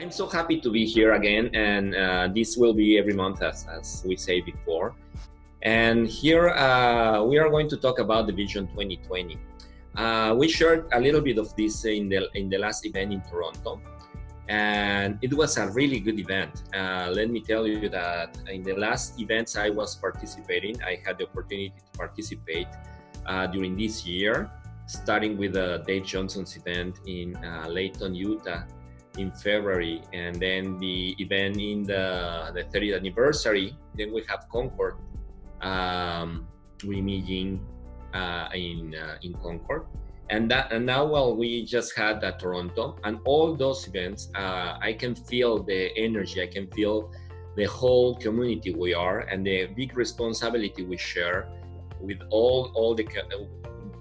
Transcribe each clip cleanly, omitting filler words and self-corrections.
I'm so happy to be here again, and this will be every month, as we say before. And here we are going to talk about the Vision 2020. We shared a little bit of this in the last event in Toronto, and it was a really good event. Let me tell you that in the last events I was participating, I had the opportunity to participate during this year, starting with Dave Johnson's event in Layton, Utah in February, and then the event in the 30th anniversary. Then we have Concord, Meeting in Concord, and now, well, we just had Toronto, and all those events, I can feel the energy, I can feel the whole community we are, and the big responsibility we share with all the,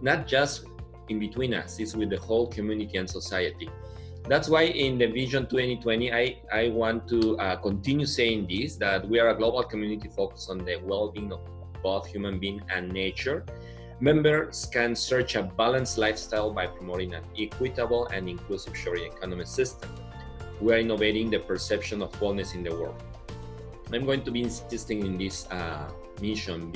not just in between us, it's with the whole community and society. That's why in the Vision 2020, I want to continue saying this, that we are a global community focused on the well-being of both human being and nature. Members can search a balanced lifestyle by promoting an equitable and inclusive sharing economy system. We are innovating the perception of wellness in the world. I'm going to be insisting in this vision,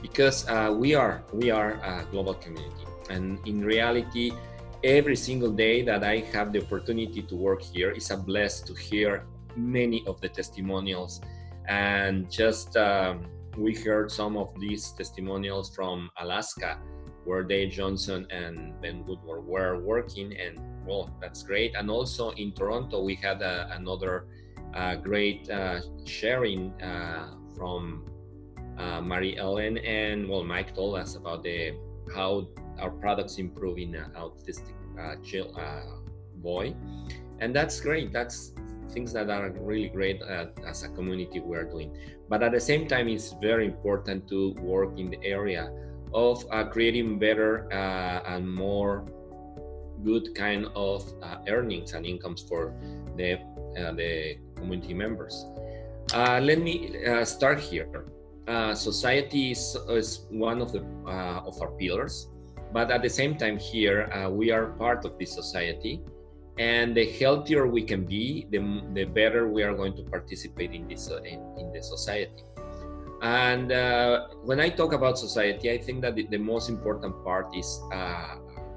because we are a global community, and in reality, every single day that I have the opportunity to work here is a blessing to hear many of the testimonials. And just we heard some of these testimonials from Alaska, where Dave Johnson and Ben Woodward were working, and well, that's great. And also in Toronto, we had another great sharing from Mary Ellen, and well, Mike told us about how our products improve in an autistic boy, and that's great. That's things that are really great as a community we're doing. But at the same time, it's very important to work in the area of creating better and more good kind of earnings and incomes for the community members. Let me start here. Society is one of our pillars, but at the same time here we are part of this society, and the healthier we can be, the better we are going to participate in this in the society. And when I talk about society, I think that the most important part is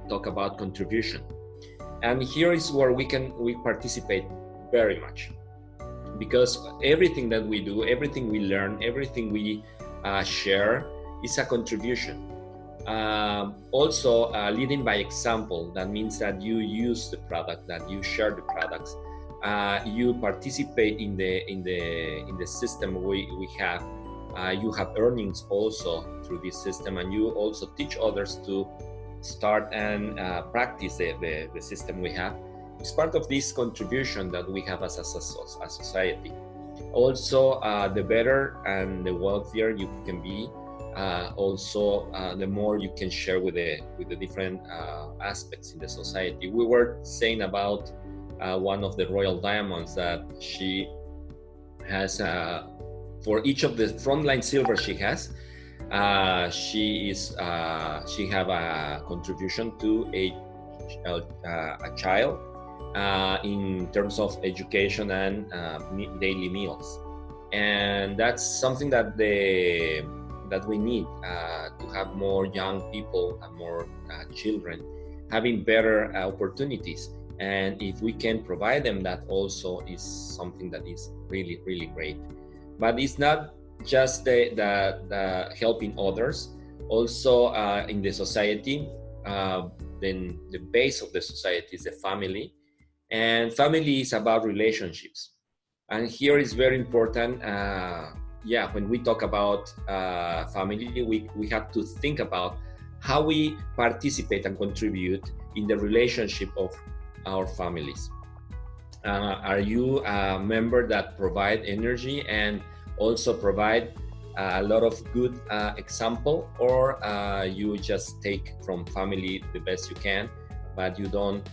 talk about contribution, and here is where we participate very much. Because everything that we do, everything we learn, everything we share is a contribution. Also, leading by example, that means that you use the product, that you share the products, you participate in the system we have. You have earnings also through this system, and you also teach others to start and practice the system we have. It's part of this contribution that we have as a society. Also, the better and the wealthier you can be, also the more you can share with the different aspects in the society. We were saying about one of the Royal Diamonds that she has, for each of the frontline silver she has, she have a contribution to a child. In terms of education and daily meals, and that's something that we need to have more young people and more children having better opportunities. And if we can provide them, that also is something that is really, really great. But it's not just the helping others. Also in the society, then the base of the society is the family. And family is about relationships, and here is very important. When we talk about family, we have to think about how we participate and contribute in the relationship of our families. Are you a member that provide energy and also provide a lot of good example, or you just take from family the best you can, but you don't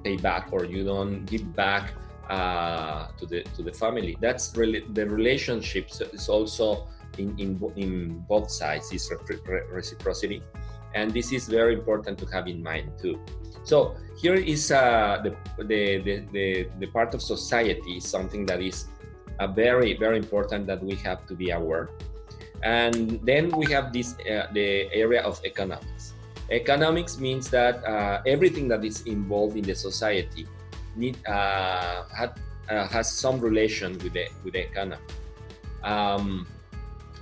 pay back, or you don't give back to the family? That's really the relationships is also in both sides, is reciprocity. And this is very important to have in mind too. So here is the part of society, something that is very, very important that we have to be aware. And then we have this the area of economics. Economics means that everything that is involved in the society has some relation with the economy.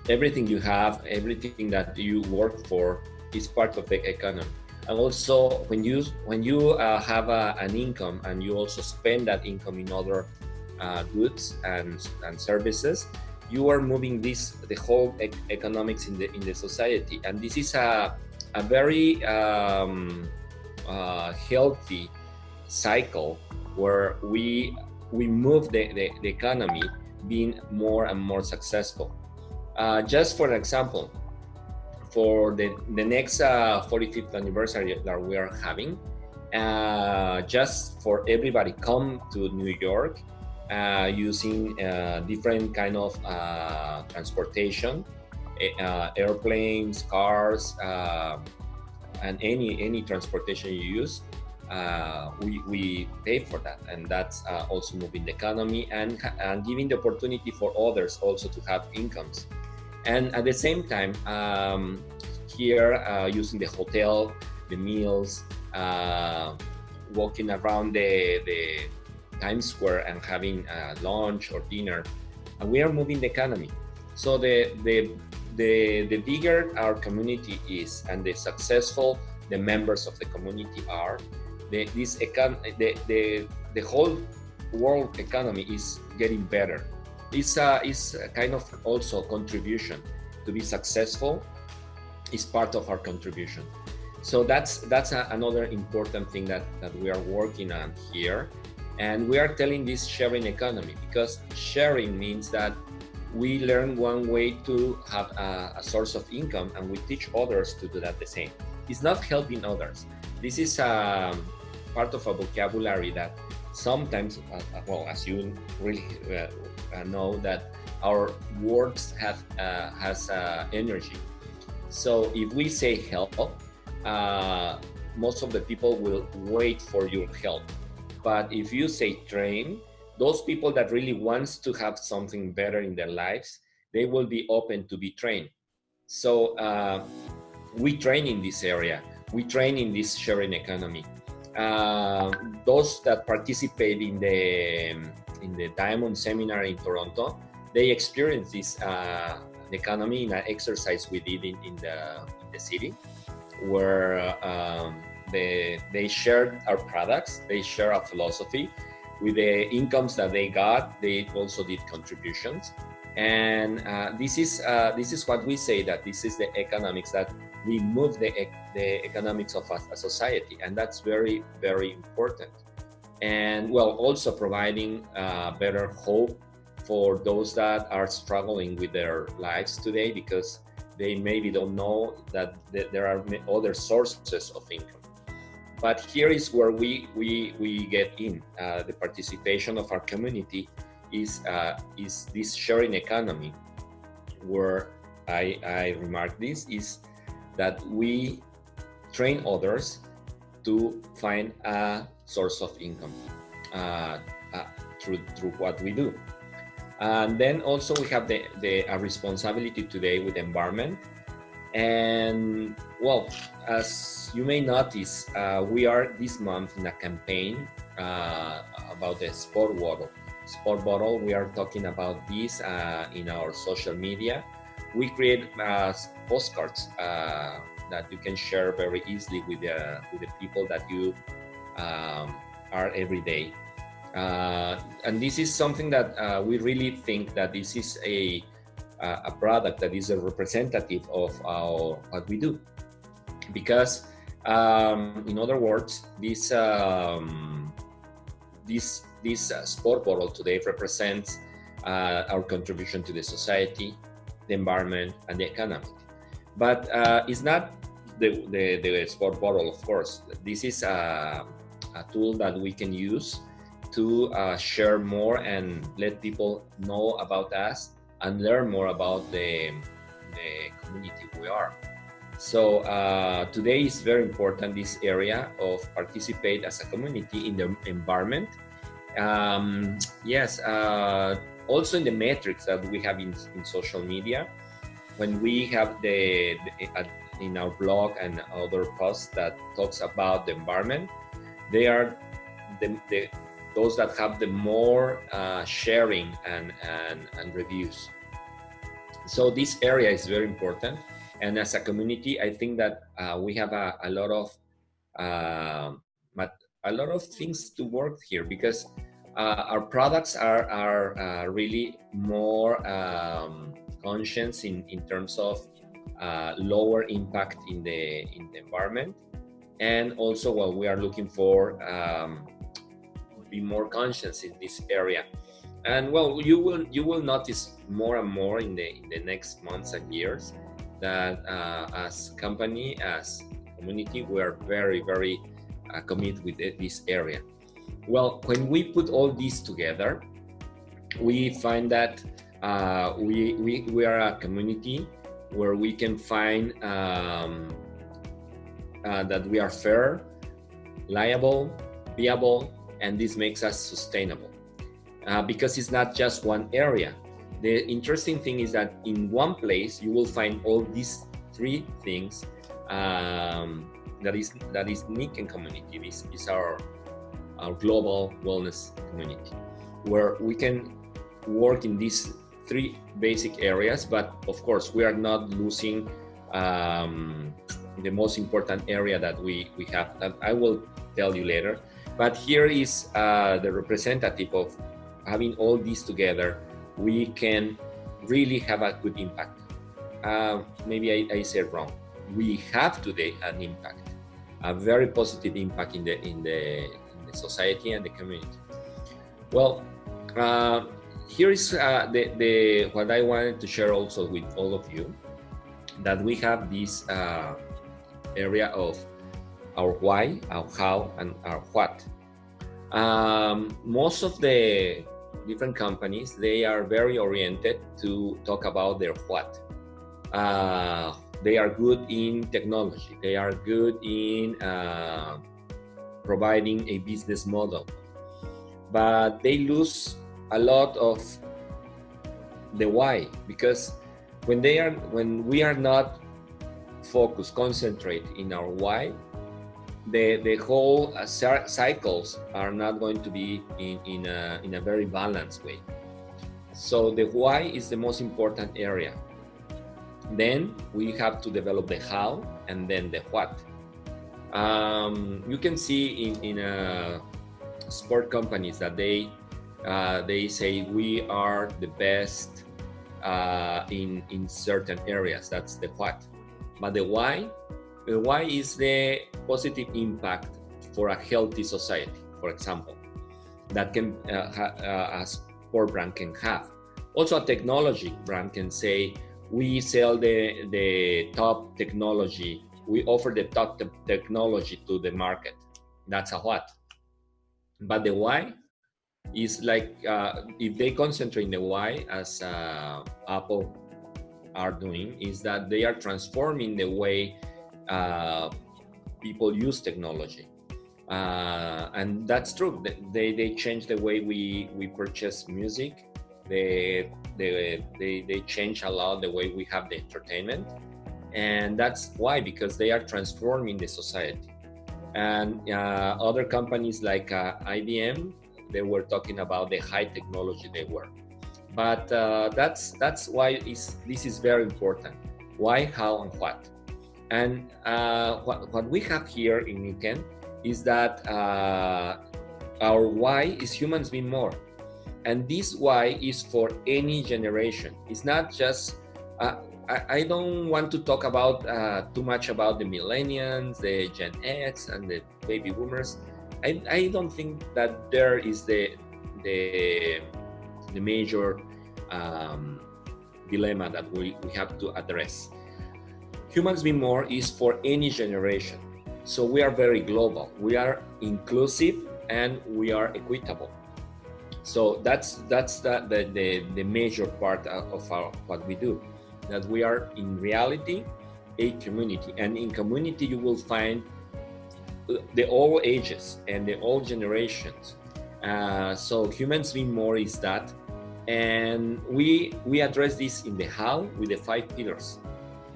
Everything you have, everything that you work for is part of the economy. And also when you have an income and you also spend that income in other goods and services, you are moving the whole economics in the society. And this is a very healthy cycle where we move the economy being more and more successful. Just for example, for the next 45th anniversary that we are having, just for everybody come to New York using different kind of transportation, airplanes, cars, and any transportation you use, we pay for that, and that's also moving the economy and giving the opportunity for others also to have incomes. And at the same time, here using the hotel, the meals, walking around the Times Square and having lunch or dinner, we are moving the economy. So the bigger our community is and the successful the members of the community are, the whole world economy is getting better. It's a kind of also contribution. To be successful is part of our contribution. So that's another important thing that we are working on here. And we are telling this sharing economy, because sharing means that we learn one way to have a source of income and we teach others to do that the same. It's not helping others. This is part of a vocabulary that sometimes, well, as you really know, that our words has energy. So if we say help, most of the people will wait for your help. But if you say train, those people that really wants to have something better in their lives, they will be open to be trained. So we train in this area. We train in this sharing economy. Those that participate in the Diamond Seminar in Toronto, they experience this economy in an exercise we did in the city, where they shared our products, they share our philosophy. With the incomes that they got, they also did contributions. And this is what we say, that this is the economics, that we move the economics of a society, and that's very, very important. And well, also providing better hope for those that are struggling with their lives today, because they maybe don't know that there are other sources of income. But here is where we get in. The participation of our community is this sharing economy, where I remark this, is that we train others to find a source of income through what we do. And then also we have a responsibility today with the environment. And well, as you may notice, we are this month in a campaign about the sport bottle. We are talking about this in our social media. We create postcards that you can share very easily with the people that you are every day. And this is something that we really think that this is a product that is a representative of what we do, because in other words, this sport bottle today represents our contribution to the society, the environment, and the economy. But it's not the sport bottle, of course. This is a tool that we can use to share more and let people know about us and learn more about the community we are. So today is very important, this area of participate as a community in the environment. Yes, also in the metrics that we have in social media, when we have in our blog and other posts that talks about the environment, they are the those that have the more sharing and reviews. So this area is very important, and as a community, I think that we have a lot of uh, a lot of things to work here, because our products are really more conscious in terms of lower impact in the environment, and also what we are looking for, be more conscious in this area. And well, you will notice more and more in the next months and years that as company, as community, we are very committed with this area. Well, when we put all these together, we find that we are a community where we can find that we are fair, liable, viable, and this makes us sustainable. Because it's not just one area. The interesting thing is that in one place you will find all these three things. That is Nikken community. This is our global wellness community, where we can work in these three basic areas. But of course, we are not losing the most important area that we have, that I will tell you later. But here is the representative of having all these together. We can really have a good impact. Maybe I said wrong. We have today an impact, a very positive impact in the society and the community. Well, here is the what I wanted to share also with all of you, that we have this area of our why, our how, and our what. Most of the different companies, they are very oriented to talk about their what. They are good in technology. They are good in providing a business model, but they lose a lot of the why, because when we are not focused, concentrate in our why, the whole cycles are not going to be in a very balanced way. So the why is the most important area. Then we have to develop the how, and then the what. You can see in sport companies that they say we are the best in certain areas. That's the what. But the why is the positive impact for a healthy society, for example, that can a sport brand can have. Also, a technology brand can say, we sell the top technology, we offer the top technology to the market. That's a what. But the why is like, if they concentrate in the why, as Apple are doing, is that they are transforming the way people use technology. And that's true. They change the way we purchase music. They change a lot the way we have the entertainment. And that's why, because they are transforming the society. And other companies like IBM, they were talking about the high technology they were. But that's why this is very important. Why, how, and what. And what we have here in Nikken is that our why is humans being more. And this why is for any generation. It's not just, I don't want to talk about too much about the millennials, the Gen X, and the baby boomers. I don't think that there is the major dilemma that we have to address. Humans Be More is for any generation. So we are very global. We are inclusive and we are equitable. So that's the major part of what we do. That we are in reality a community, and in community you will find the all ages and the all generations. So Humans Be More is that, and we address this in the how with the 5 pillars.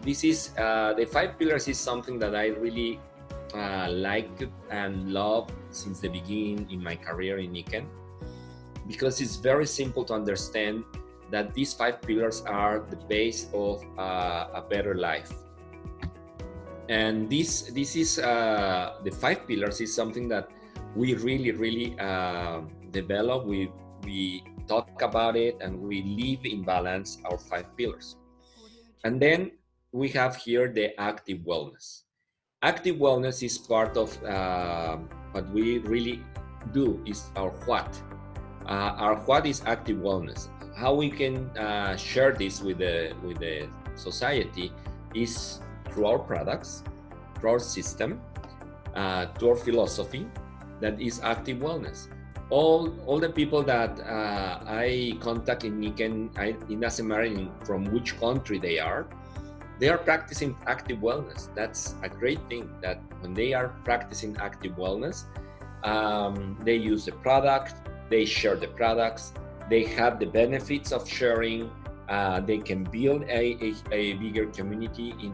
This is the 5 pillars is something that I really liked and love since the beginning in my career in Nikken, because it's very simple to understand that these 5 pillars are the base of a better life. And this is the 5 pillars is something that we really develop. We talk about it and we live in balance our 5 pillars. And then we have here the active wellness. Active wellness is part of what we really do is our what. Our what is active wellness. How we can share this with the society is through our products, through our system, to our philosophy, that is active wellness. All the people that I contact in Nikken, it doesn't matter from which country they are practicing active wellness. That's a great thing, that when they are practicing active wellness, they use the product, they share the products, they have the benefits of sharing. They can build a bigger community in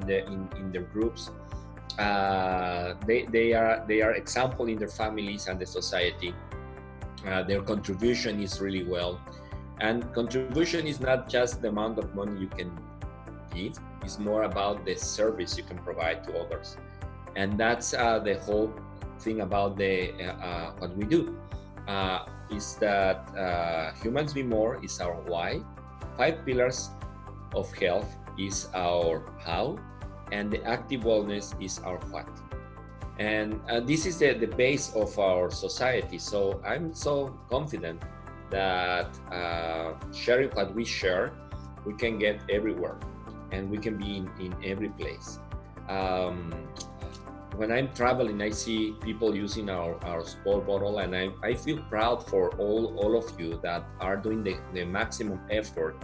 their groups. They are example in their families and the society. Their contribution is really well, and contribution is not just the amount of money you can give. It's more about the service you can provide to others, and that's the whole thing about the what we do. Is that Humans Be More is our why, 5 pillars of health is our how, and the active wellness is our what. And this is the base of our society. So I'm so confident that sharing what we share, we can get everywhere and we can be in every place. When I'm traveling, I see people using our sport bottle, and I feel proud for all of you that are doing the maximum effort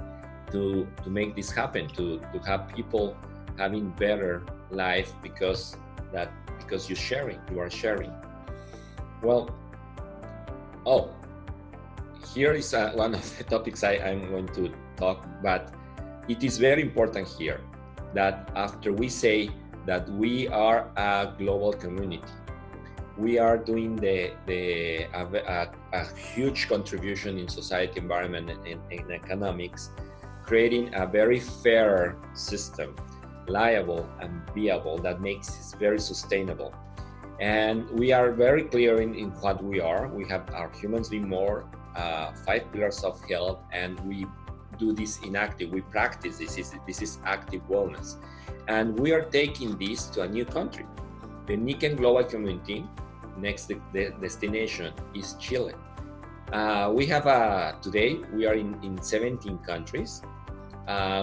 to make this happen, to have people having better life because you are sharing. Well, here is one of the topics I'm going to talk, but it is very important here that after we say that we are a global community, we are doing a huge contribution in society, environment, and economics, creating a very fair system, liable and viable, that makes it very sustainable. And we are very clear in what we are. We have our Humans Be More, 5 pillars of health, and we do this in active. We practice this. This is active wellness. And we are taking this to a new country. The Nikken Global Community, next destination is Chile. We have today, we are in 17 countries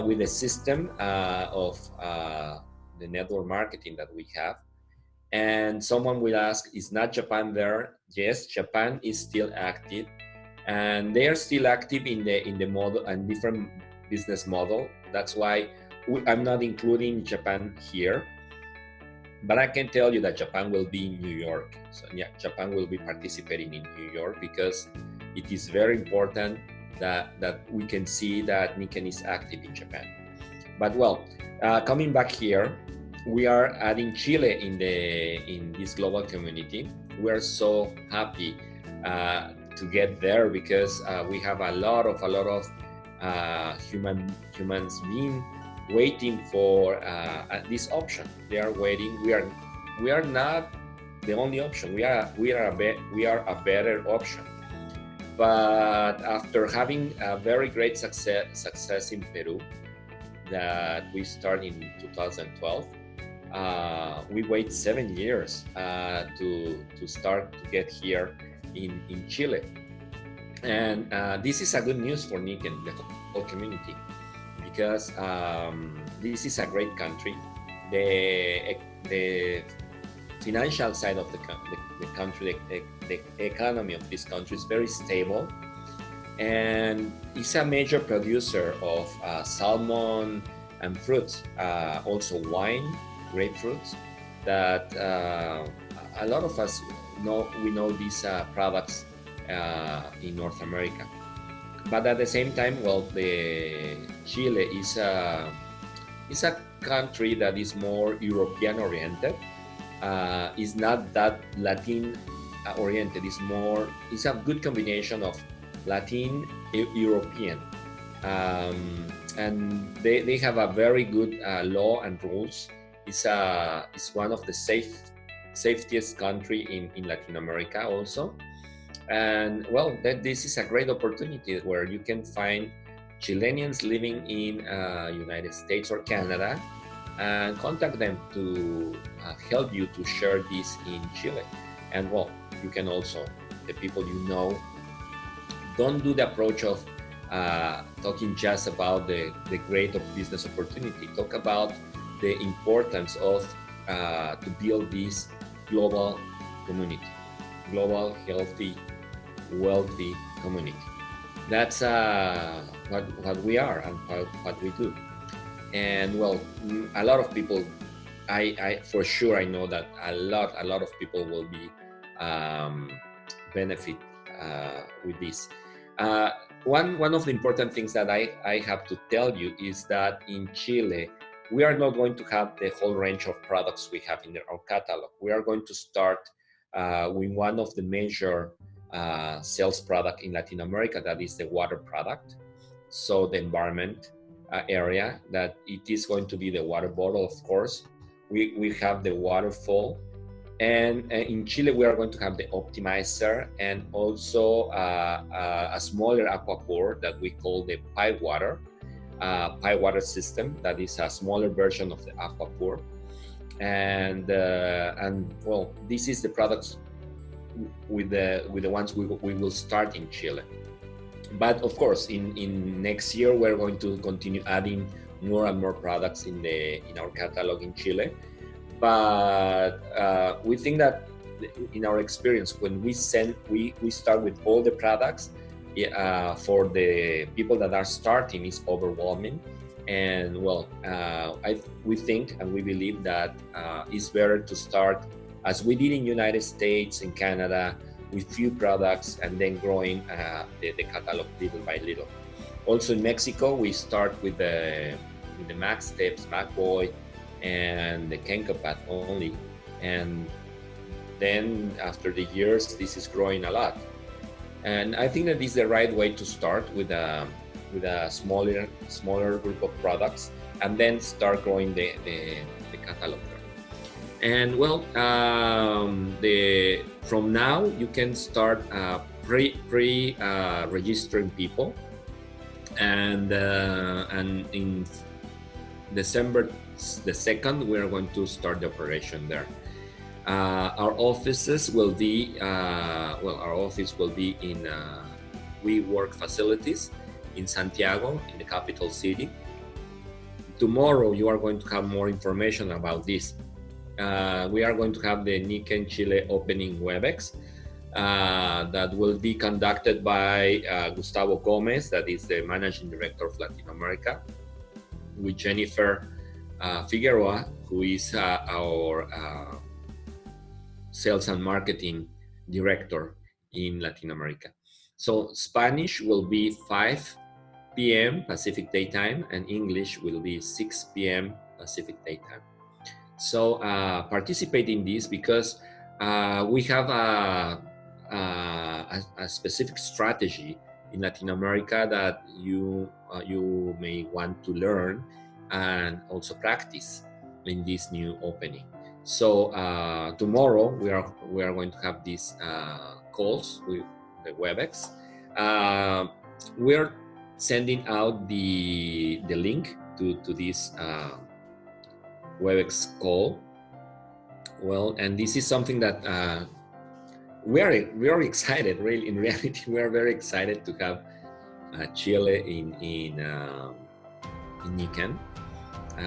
with a system of the network marketing that we have. And someone will ask, is not Japan there? Yes, Japan is still active, and they are still active in the model and different business model. That's why I'm not including Japan here, but I can tell you that Japan will be in New York. So yeah, Japan will be participating in New York because it is very important that we can see that Nikken is active in Japan. But well, coming back here, we are adding Chile in this global community. We are so happy to get there because we have a lot of humans being waiting for this option. They are waiting. We are not the only option. We are a better option. But after having a very great success in Peru, that we started in 2012, we wait 7 years to start to get here in Chile. And this is a good news for Nikken, the whole community, because this is a great country. The financial side of the country, the economy of this country is very stable, and it's a major producer of salmon and fruits, also wine grapefruits that a lot of us know. We know these products in North America, but at the same time, well, the Chile is a country that is more European oriented. Is not that Latin oriented. It's a good combination of Latin European, and they have a very good law and rules. It's one of the safest country in Latin America also. And well, this is a great opportunity where you can find Chileans living in United States or Canada, and contact them to help you to share this in Chile. And well, you can also, the people you know, don't do the approach of talking just about the great business opportunity. Talk about the importance of to build this global community, global, healthy, wealthy community. That's what we are and what we do. And well, a lot of people, I for sure I know that a lot of people will be benefit with this. One of the important things that I have to tell you is that in Chile, we are not going to have the whole range of products we have in our catalog. We are going to start with one of the major sales product in Latin America, that is the water product. So the environment area, that it is going to be the water bottle, of course. We have the waterfall, and in Chile we are going to have the optimizer, and also a smaller aqua pour that we call the pipe water system. That is a smaller version of the aqua pour, and well, this is the products with the ones we will start in Chile. But of course, in next year we're going to continue adding more and more products in our catalog in Chile. But we think that in our experience, when we start with all the products, for the people that are starting is overwhelming. And well, we think and we believe that it's better to start as we did in United States and Canada, with few products, and then growing the catalog little by little. Also in Mexico, we start with the Max Steps, Mac Boy, and the Kenko Path only. And then after the years, this is growing a lot. And I think that this is the right way to start with a smaller group of products, and then start growing the catalog. And well, from now you can start registering people, and in December the 2nd we are going to start the operation there. Our offices will be our office will be in WeWork facilities in Santiago, in the capital city. Tomorrow you are going to have more information about this. We are going to have the Nikken Chile opening WebEx that will be conducted by Gustavo Gomez, that is the Managing Director of Latin America, with Jennifer Figueroa, who is our Sales and Marketing Director in Latin America. So Spanish will be 5 p.m. Pacific Daytime, and English will be 6 p.m. Pacific Daytime. So participate in this, because we have a specific strategy in Latin America that you may want to learn and also practice in this new opening. So tomorrow we are going to have these calls with the WebEx. We're sending out the link to this WebEx call. Well, and this is something that we are excited. Really, in reality, we are very excited to have Chile in Nikken.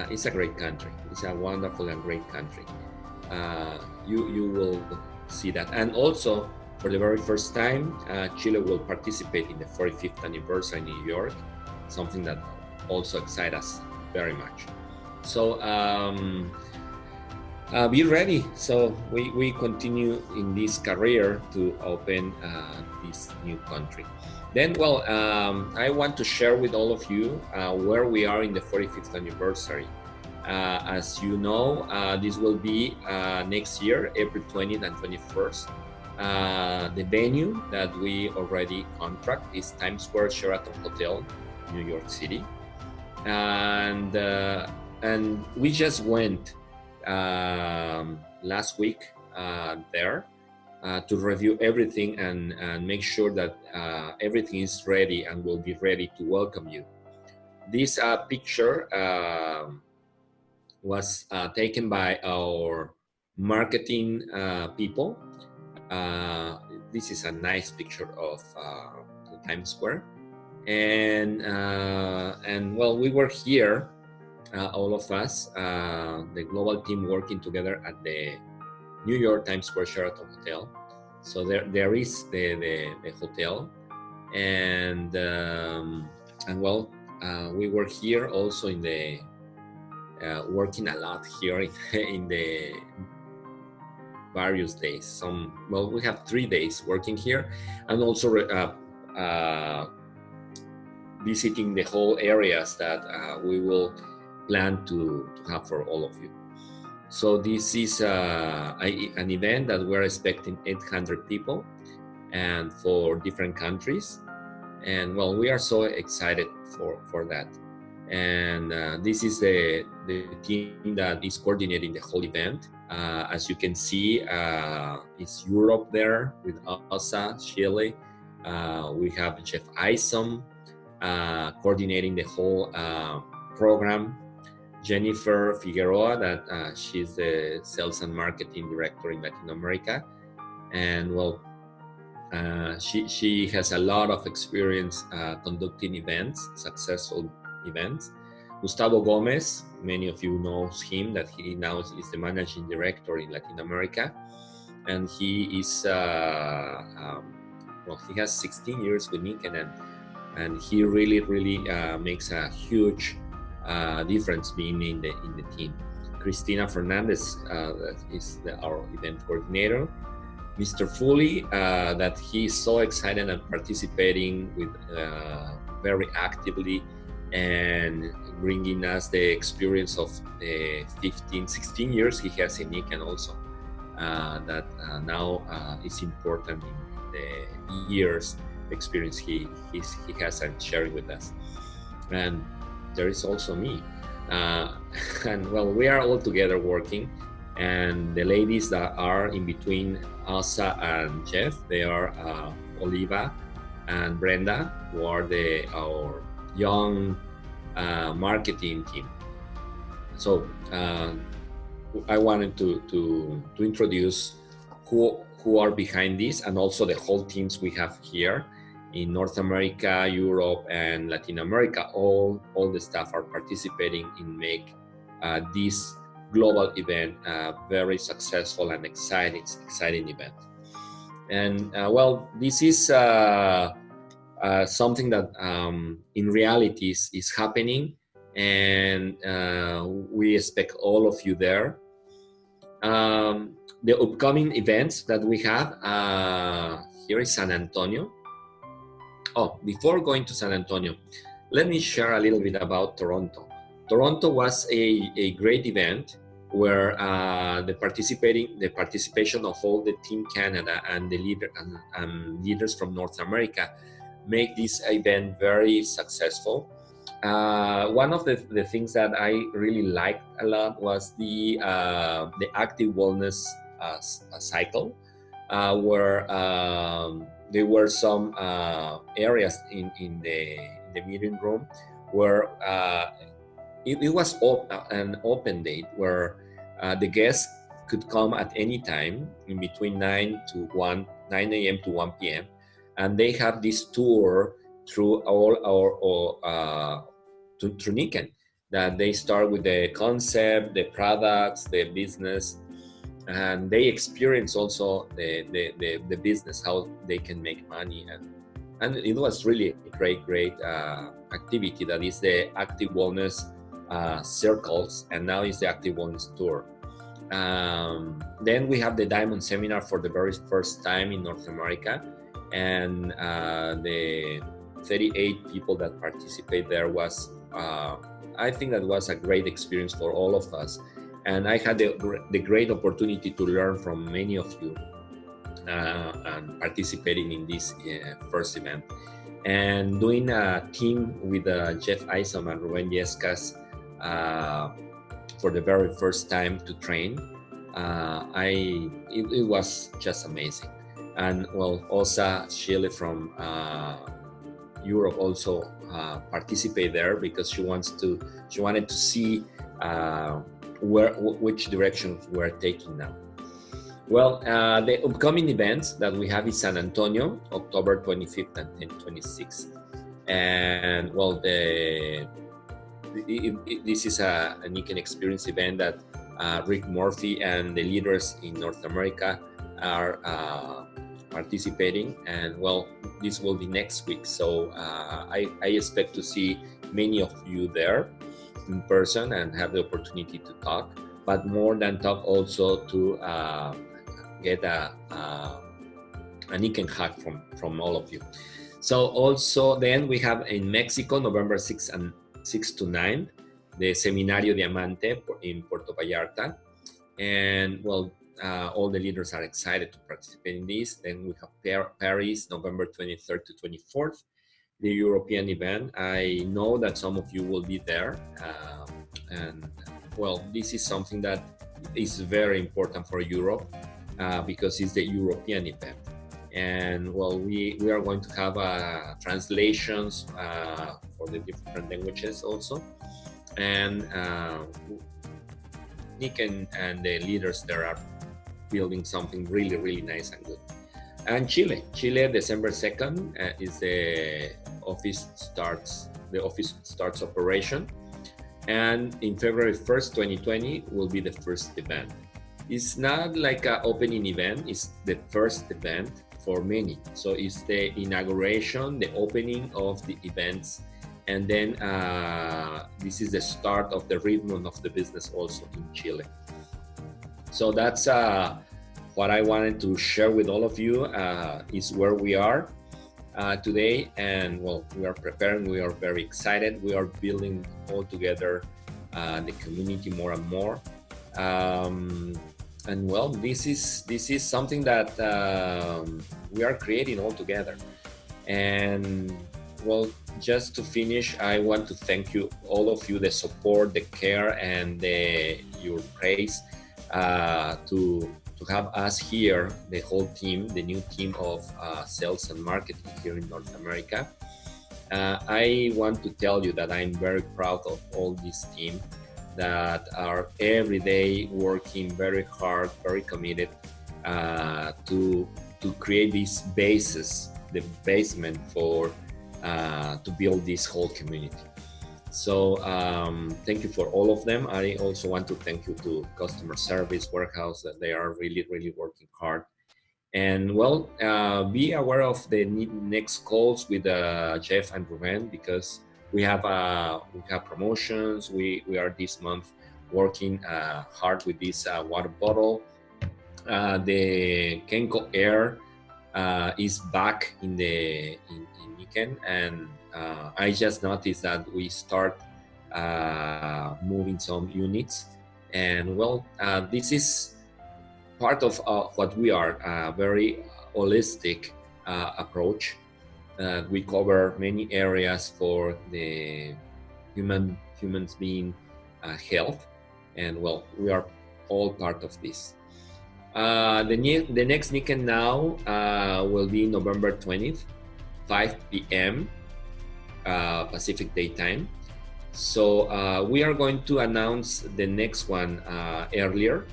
It's a great country. It's a wonderful and great country. You will see that. And also, for the very first time, Chile will participate in the 45th anniversary in New York, something that also excites us very much. So Be ready. So we continue in this career to open this new country. Then, well, I want to share with all of you where we are in the 45th anniversary. As you know, this will be next year, April 20th and 21st. The venue that we already contract is Times Square Sheraton Hotel, New York City, and we just went last week there to review everything and make sure that everything is ready and will be ready to welcome you. This picture was taken by our marketing people. This is a nice picture of the Times Square, and well, we were here, all of us, the global team working together at the New York Times Square Sheraton Hotel. So there is the hotel, and well, we were here also in the working a lot here in the various days. Well, we have 3 days working here, and also visiting the whole areas that we will plan to have for all of you. So this is an event that we're expecting 800 people, and for different countries. And well, we are so excited for that. And this is the team that is coordinating the whole event. As you can see, it's Europe there with Elsa, Chile. We have Jeff Isom coordinating the whole program. Jennifer Figueroa, that she's the sales and marketing director in Latin America. And well, she has a lot of experience conducting events, successful events. Gustavo Gomez, many of you know him, that he now is the managing director in Latin America, and he is well, he has 16 years with Nikken, and he really makes a huge difference being in the team. Cristina Fernandez is our event coordinator. Mr. Foley, that he's so excited and participating with very actively and bringing us the experience of the 16 years he has in Nikken also. That now is important in the years experience he has and sharing with us. And there is also me. And well, we are all together working. And the ladies that are in between Elsa and Jeff, they are Oliva and Brenda, who are our young marketing team. So I wanted to introduce who are behind this, and also the whole teams we have here in North America, Europe, and Latin America. All the staff are participating in make this global event very successful and exciting event. And well, this is something that in reality is happening, and we expect all of you there. The upcoming events that we have here is San Antonio. Oh, before going to San Antonio, let me share a little bit about Toronto. Toronto was a great event where the participation of all the Team Canada and the leaders from North America make this event very successful. One of the things that I really liked a lot was the active wellness cycle, where there were some areas in the meeting room where it was an open date where the guests could come at any time in between 9 a.m. to 1 p.m. and they have this tour through all our through Nikken, that they start with the concept, the products, the business, and they experience also the business, how they can make money, and it was really a great activity. That is the active wellness circles, and now is the active wellness tour. Then we have the Diamond Seminar for the very first time in North America, and the 38 people that participate there was, I think that was a great experience for all of us. And I had the great opportunity to learn from many of you and participating in this first event. And doing a team with Jeff Isom and Ruben Yescas for the very first time to train, it was just amazing. And well, Osa Chile from Europe also participate there because she wanted to see which direction we're taking now. Well, the upcoming events that we have is San Antonio, October 25th and 26th. And well, this is a Nikken Experience event that Rick Murphy and the leaders in North America are participating. And well, this will be next week. So I expect to see many of you there in person and have the opportunity to talk, but more than talk, also to get a Nikken hug from all of you. So also then we have in Mexico, November 6th and 6 to 9, the Seminario Diamante in Puerto Vallarta. And well, all the leaders are excited to participate in this. Then we have Paris, November 23rd to 24th, the European event. I know that some of you will be there. And well, this is something that is very important for Europe because it's the European event. And well, we are going to have translations for the different languages also. And Nikken and the leaders there are building something really, really nice and good. And Chile, December 2nd is the office starts operation. And in February 1st, 2020 will be the first event. It's not like an opening event, it's the first event for many. So it's the inauguration, the opening of the events. And then this is the start of the rhythm of the business also in Chile. So that's what I wanted to share with all of you is where we are today. And well, we are preparing, we are very excited. We are building all together the community more and more. And well, this is something that we are creating all together. And well, just to finish, I want to thank you, all of you, the support, the care, and your praise to have us here, the whole team, the new team of sales and marketing here in North America. I want to tell you that I'm very proud of all this team that are every day working very hard, very committed to create these bases, the basement for to build this whole community. So thank you for all of them. I also want to thank you to customer service, warehouse, that they are really, really working hard. And well, be aware of the next calls with Jeff and Ruben, because we have promotions. We are this month working hard with this water bottle. The Kenko Air is back in Nikken, and I just noticed that we start moving some units. And well, this is part of what we are, a very holistic approach. We cover many areas for the humans being health, and well, we are all part of this. The next Nikken Now will be November 20th, 5 p.m. Pacific Daytime. So we are going to announce the next one earlier.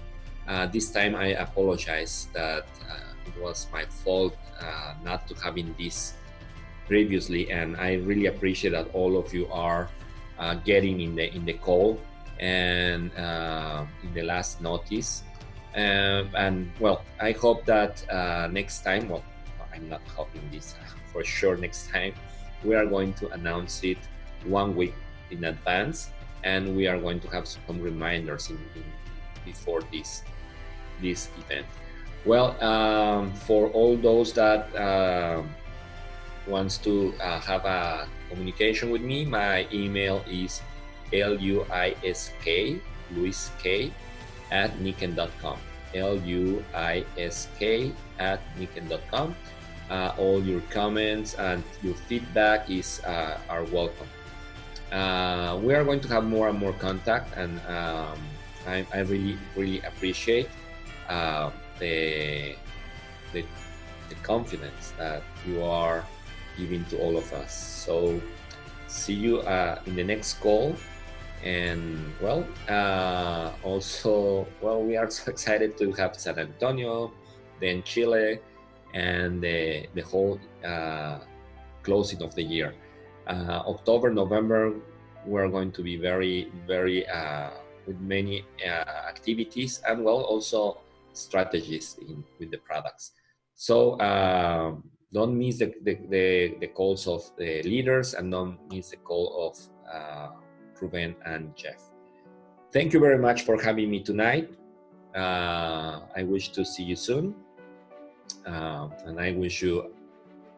This time I apologize that it was my fault not to having this previously, and I really appreciate that all of you are getting in the call and in the last notice. And well, I hope that next time, well, I'm not hoping this for sure, next time we are going to announce it 1 week in advance, and we are going to have some reminders before this event. Well, for all those that wants to have a communication with me, my email is luisk@nikken.com. luisk@nikken.com. All your comments and your feedback are welcome. We are going to have more and more contact, and I really appreciate the confidence that you are giving to all of us. So see you in the next call. And well, also, well, we are so excited to have San Antonio, then Chile, and the whole closing of the year. October, November, we're going to be very with many activities, and well, also strategies with the products. So don't miss the calls of the leaders, and don't miss the call of Ruben and Jeff. Thank you very much for having me tonight. I wish to see you soon, and I wish you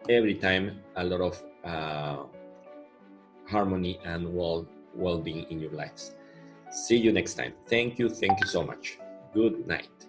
every time a lot of harmony and well-being in your lives. See you next time. Thank you so much. Good night.